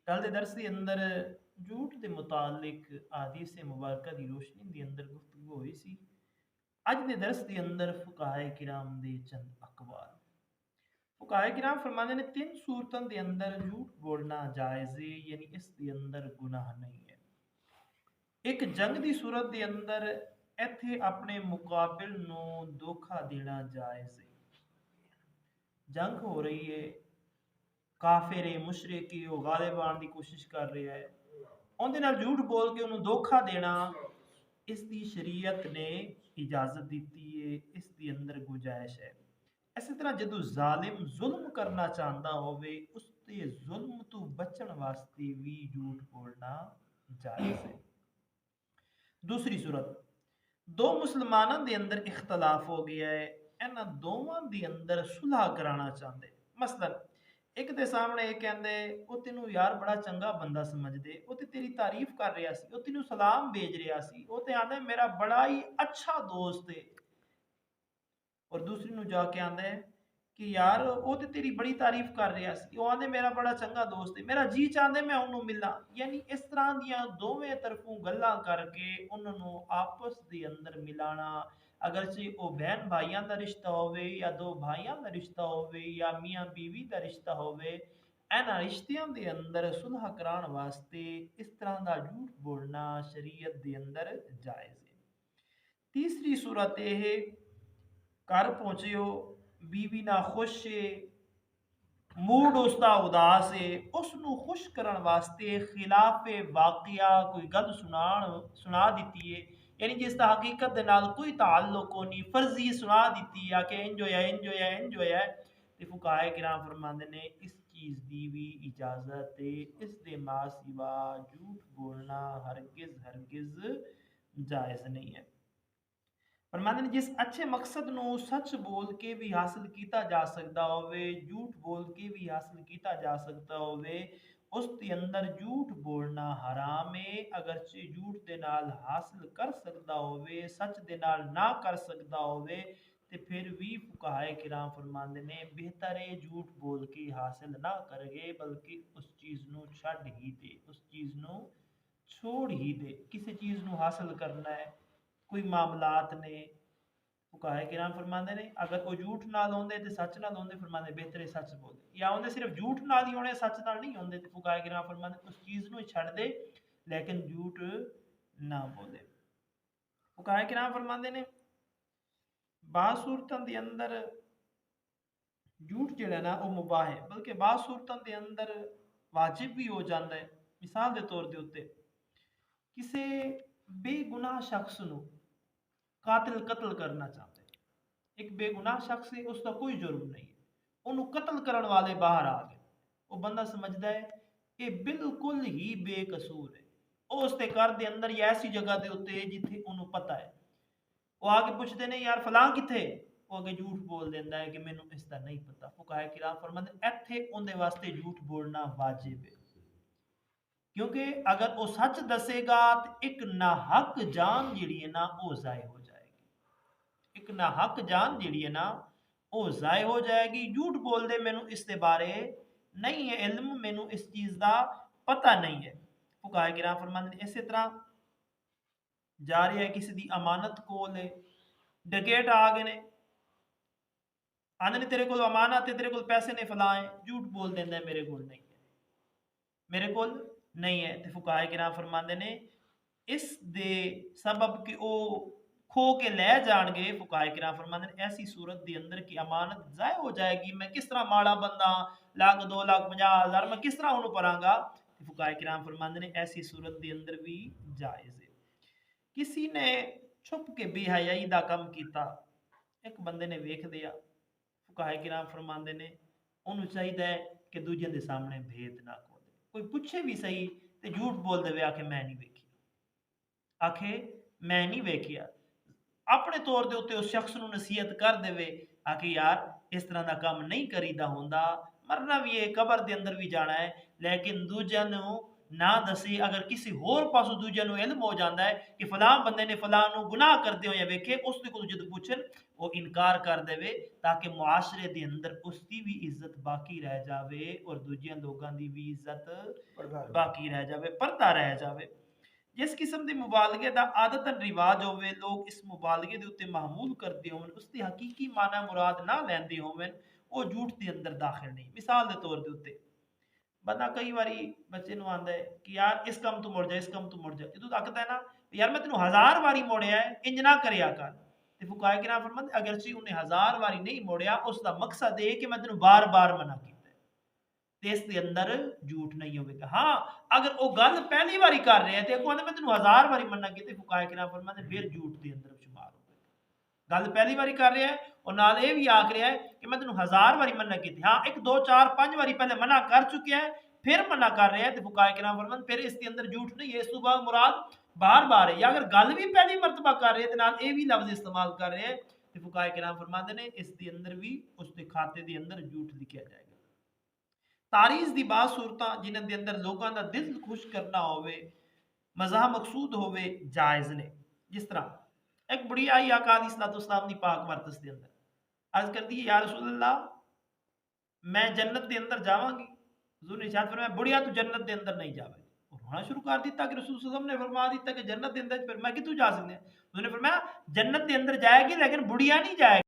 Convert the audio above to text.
कल दे दरस दे अंदर झूठ दे मुतालिक हदीस मुबारका दी रोशनी दे अंदर गुफ्तगू हुई सी। अज दे दरस दे अंदर फुकाहे किराम दे चंद अकवाल। फुकाहे किराम फरमाते ने तीन सूरतों के अंदर झूठ बोलना जायज़ है, यानी इस दे अंदर गुनाह नहीं है। एक जंग की सूरत के अंदर इत्थे अपने मुकाबिल नू धोखा देना जायज़ है। जंग हो रही है, काफिर मुशरिक वो गालिब आने की कोशिश कर रहा है, उनके नाल झूठ बोल के उन्होंने धोखा देना इसकी शरीयत ने इजाजत दी है, इसके अंदर गुंजाइश है। इसी तरह जो जालिम जुल्म करना चाहता होवे उसके जुल्म तो बचन वास्ते भी झूठ बोलना जायज है। दूसरी सूरत, दो मुसलमानों के अंदर इख्तलाफ हो गया है, इन्होंने दोवां के अंदर सुलह कराना चाहते। मसलन एक दे सामने ये कहते वो तेनू यार बड़ा चंगा बंदा समझदे, वो ते तेरी तारीफ कर रहा सी, वो तेनू सलाम भेज रहा सी, वो ते आंदा मेरा बड़ा ही अच्छा दोस्त है। और दूसरी नू जाके आंदा है कि यार वो तो तेरी बड़ी तारीफ कर रहा सी, वो आंदे मेरा बड़ा चंगा दोस्त है, मेरा जी चाहते मैं उन्होंने मिला। यानी इस तरह दियां दोवें तरफों गल्लां करके उन्होंने आपस के अंदर मिलाना। अगरचे वो बहन भाइयों का रिश्ता होवे या दो भाइयों का रिश्ता होवे या मियाँ बीवी का रिश्ता होवे, इन्हां रिश्तियों के अंदर सुलह कराने वास्ते इस तरह का झूठ बोलना शरीयत के अंदर जायज़ है। तीसरी सूरत यह है, घर पहुंचे हो, बीवी ना खुश है, मूड उसका उदास है, उसनू खुश करने वास्ते खिलाफ वाकया कोई गल सुना दी है, यानी जिसका हकीकत दे नाल कोई ताल्लुक नहीं, फर्जी सुना दी है कि इंज होया इंज होया इंज होया है, ते फुकाहे किराम फरमाते ने इस चीज़ की भी इजाजत है। इस दे मा सिवा झूठ बोलना हरगिज हरगिज जायज़ नहीं है। फरमाते ने जिस अच्छे मकसद नू सच बोल के भी हासिल किया जा सकता होवे, झूठ बोल के भी हासिल किया जा सकता होवे, उसके अंदर झूठ बोलना हराम है। अगरचे झूठ दे नाल हासिल कर सकता होवे, सच दे नाल ना कर सकता होवे, ते फिर भी फुकाहे किराम फरमाते ने बेहतर है झूठ बोल के हासिल ना करगे, बल्कि उस चीज़ नू छड़ ही दे, उस चीज़ नू छोड़ ही दे। किसी चीज़ नू हासिल करना है, कोई मामलात ने, फुकाहे किराम फरमाते ने अगर वो झूठ नाल होंदे ते सच नाल होंदे, फरमाते बेहतर है सच बोल, या होंदे सिर्फ झूठ नाल ही होने सच नाल नहीं होंदे, ते फुकाहे किराम फरमाते उस चीज़ नू छड़ दे लेकिन झूठ ना बोले। फुकाहे किराम फरमाते ने बाद सूरतों के अंदर झूठ जिहड़ा ना वो मुबाह है, बल्कि बाद सूरतों के अंदर वाजिब भी हो जाता है। मिसाल के तौर के उत्ते किसी बेगुनाह शख्स नू कातिल कत्ल करना चाहते हैं, एक बेगुनाह शख्स है, उसका कोई जुर्म नहीं है, उन्होंने कत्ल करने वाले बाहर आ गए, वो बंदा समझता है ये बिल्कुल ही बेकसूर है, वो उसके घर के अंदर या ऐसी जगह के उत्ते जिथे उन्होंने पता है, वो आके पूछते ने यार फलां किथे, वो अगे झूठ बोल देता है कि मैनू इसका नहीं पता। फुकाहे किराम फरमाते इत्थे उनके वास्ते झूठ बोलना वाजिब है, क्योंकि अगर वो सच दसेगा तो एक नाहक जान जी है ना वो जाए हो जाएगी, एक नाहक जान जी है ना वो जाए हो जाएगी। झूठ बोल दे मैनू इसके बारे नहीं है इल्म, मैनू इस चीज़ का पता नहीं है। फुकाहे किराम फरमाते इस तरह जा रहा है किसी की अमानत कोल है, डकैत आ गए ने, आंदे ने तेरे को अमानत है, तेरे को पैसे ने फलाए, झूठ बोल देंदा है मेरे को नहीं है, मेरे को नहीं है। तो फुकाहे किराम फरमाते ने इस दे सबब कि वो खो के लै जाएंगे, फुकाहे किराम फरमाते ने ऐसी सूरत के अंदर की अमानत जाए हो जाएगी, मैं किस तरह माड़ा बंदा लाख 2 लाख 50 हज़ार मैं किस तरह उन्होंने परांगा। तो फुकाहे किराम फरमाते ने ऐसी सूरत के अंदर भी जायज़ है। किसी ने छुप के बेहयाई का कम किया, एक बंदे ने वेख लिया, फुकाहे किराम फरमाते ने उन्होंने चाहिए कि दूजे के सामने भेद ना खोले, कोई पूछे भी सही तो झूठ बोल दे आखे मैं नहीं वेखी, आखे मैं नहीं वेखिया, अपने तौर के उत्ते उस शख्स को नसीहत कर दे आखे यार इस तरह का काम नहीं करीदा होंदा, मरना भी है कबर के अंदर भी जाना है, लेकिन दूजा ना दसे, अगर किसी होर पासों दूजे नूं इल्म हो जाता है कि फलां बंदे ने फलां नूं गुनाह करदे होए वेखे, उसदे कोलों जदों पुछन वो इनकार कर देवे, ताकि मुआशरे दे अंदर उसकी भी इज्जत बाकी रह जावे और दूजियां लोगां दी भी इज्जत बाकी रह जावे, पर्दा रह जावे। जिस किस्म के मुबालगे का आदतन रिवाज होवे, लोग इस मुबालगे के उत्ते महमूल करते होवन, उसकी हकीकी माना मुराद ना लैंदे होवन, वो झूठ के अंदर दाखिल नहीं। मिसाल के तौर के उत्ते बंदा कई बारी बच्चे नूं आंदा है कि यार इस काम तू मुड़ जा, इस काम तू मुड़ जा, जो आखदा है ना यार मैं तेन 1000 बारी मोड़िया है, इंज ना करया कर, ते फुकाए किराम फरमांदे अगर सी उन्हें 1000 बारी नहीं मोड़िया, उसका मकसद है कि मैं तेन बार बार मना किया ते इस दे अंदर झूठ नहीं होगा। हाँ, अगर वो गल पहली बारी कर रहे हैं तो अगों मैं तेन 1000 बारी मना की, फुकाए किराम फरमांदे फिर झूठ के अंदर शुमार होगा। गल पहली बारी कर रहा है और नाल ये भी आख रहा है कि मैं तेन 1000 बारी मना की, हाँ 1 2 4 5 बारी पहले मना कर चुके हैं, फिर मना कर रहे हैं, तो फुकाए किराम फरमांदे फिर इसके अंदर झूठ नहीं है, इस तो बाद मुराद बार बार है। या अगर गल भी पहली मरतबा कर रहे हैं तो नाल ये भी लफ्ज इस्तेमाल कर रहे हैं, तो फुकाए किराम फरमांदे ने इसके अंदर भी उसके खाते के अंदर झूठ लिखा जाएगा। तारीज़ दी बात सूरतां जिन्हां दे अंदर लोकां दा दिल खुश करना होवे, मज़ाह मकसूद होवे, जायज़ ने। जिस तरह एक बुढ़िया आई आका अलैहिस्सलाम दी पाक बरतस दे अंदर अर्ज़ करदी है, या रसूल अल्लाह मैं जन्नत दे अंदर जावांगी। हुज़ूर ने इरशाद फरमाया बुढ़िया तू जन्नत दे अंदर नहीं जावे। और रोना शुरू कर दिता कि रसूल सल्लल्लाहु अलैहि वसल्लम ने फरमा दिता कि जन्नत दे अंदर फिर मैं कित्थों जा सकदी हां। हुज़ूर ने फरमाया जन्नत दे अंदर जाएगी लेकिन बुढ़िया नहीं जाएगी।